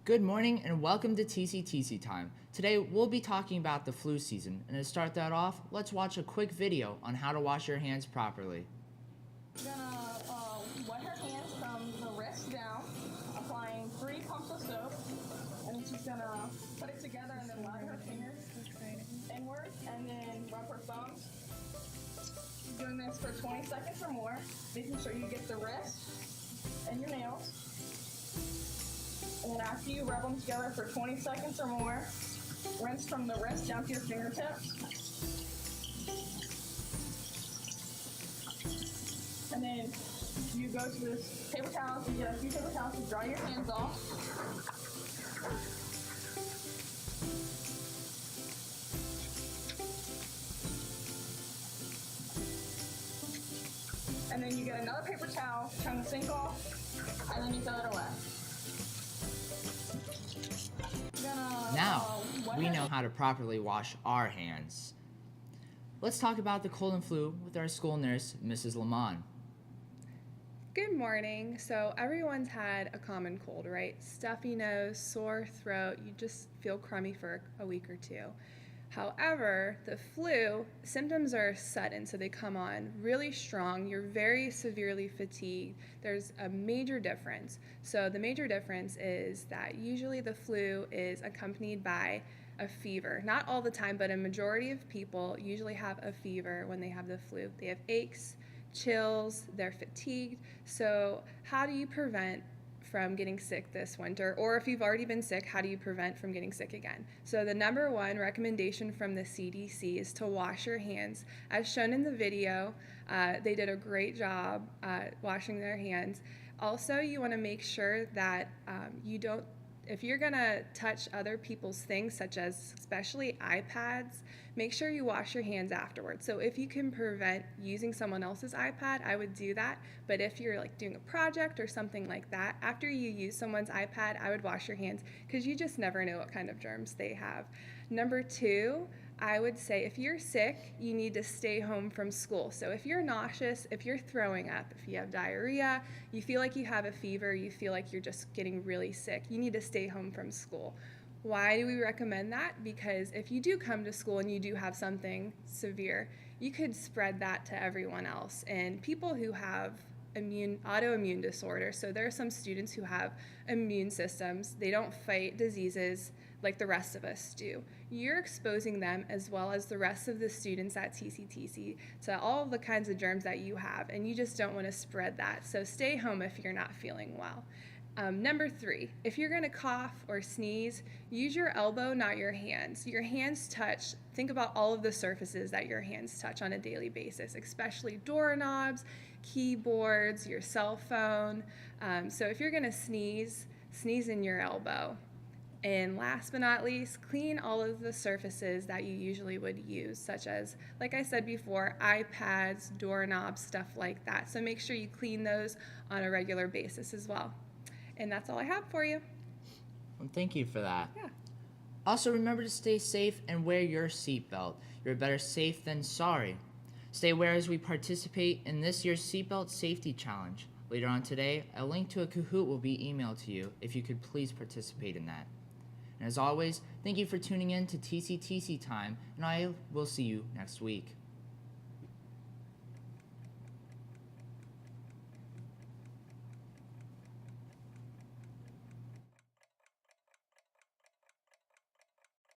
Good morning and welcome to TCTC Time. Today we'll be talking about the flu season, and to start that off, let's watch a quick video on how to wash your hands properly. We're gonna wet her hands from the wrist down, applying 3 pumps of soap, and she's gonna put it together and then line her fingers inward and then rub her thumbs. Doing this for 20 seconds or more, making sure you get the wrist and your nails. And then after you rub them together for 20 seconds or more, rinse from the wrist down to your fingertips. And then you go to this paper towel, you get a few paper towels to dry your hands off. And then you get another paper towel, turn the sink off, and then you throw it away. Now, we know how to properly wash our hands. Let's talk about the cold and flu with our school nurse, Mrs. Le-mon. Good morning. So everyone's had a common cold, right? Stuffy nose, sore throat, you just feel crummy for a week or two. However, the flu, symptoms are sudden, so they come on really strong. You're very severely fatigued. There's a major difference. So the major difference is that usually the flu is accompanied by a fever. Not all the time, but a majority of people usually have a fever when they have the flu. They have aches, chills, they're fatigued. So how do you prevent from getting sick this winter? Or if you've already been sick, how do you prevent from getting sick again? So the number one recommendation from the CDC is to wash your hands. As shown in the video, they did a great job washing their hands. Also, you want to make sure that if you're gonna touch other people's things, such as especially iPads, make sure you wash your hands afterwards. So if you can prevent using someone else's iPad, I would do that. But if you're like doing a project or something like that, after you use someone's iPad, I would wash your hands because you just never know what kind of germs they have. Number two, I would say if you're sick, you need to stay home from school. So if you're nauseous, if you're throwing up, if you have diarrhea, you feel like you have a fever, you feel like you're just getting really sick, you need to stay home from school. Why do we recommend that? Because if you do come to school and you do have something severe, you could spread that to everyone else. And people who have autoimmune disorder, so there are some students who have immune systems, they don't fight diseases like the rest of us do. You're exposing them as well as the rest of the students at TCTC to all of the kinds of germs that you have, and you just don't want to spread that. So stay home if you're not feeling well. Number three, if you're gonna cough or sneeze, use your elbow, not your hands. Your hands touch, think about all of the surfaces that your hands touch on a daily basis, especially doorknobs, keyboards, your cell phone. So if you're gonna sneeze, sneeze in your elbow. And last but not least, clean all of the surfaces that you usually would use, such as, like I said before, iPads, doorknobs, stuff like that. So make sure you clean those on a regular basis as well. And that's all I have for you. Well, thank you for that. Yeah. Also, remember to stay safe and wear your seatbelt. You're better safe than sorry. Stay aware as we participate in this year's Seatbelt Safety Challenge. Later on today, a link to a Kahoot will be emailed to you if you could please participate in that. And as always, thank you for tuning in to TCTC Time, and I will see you next week.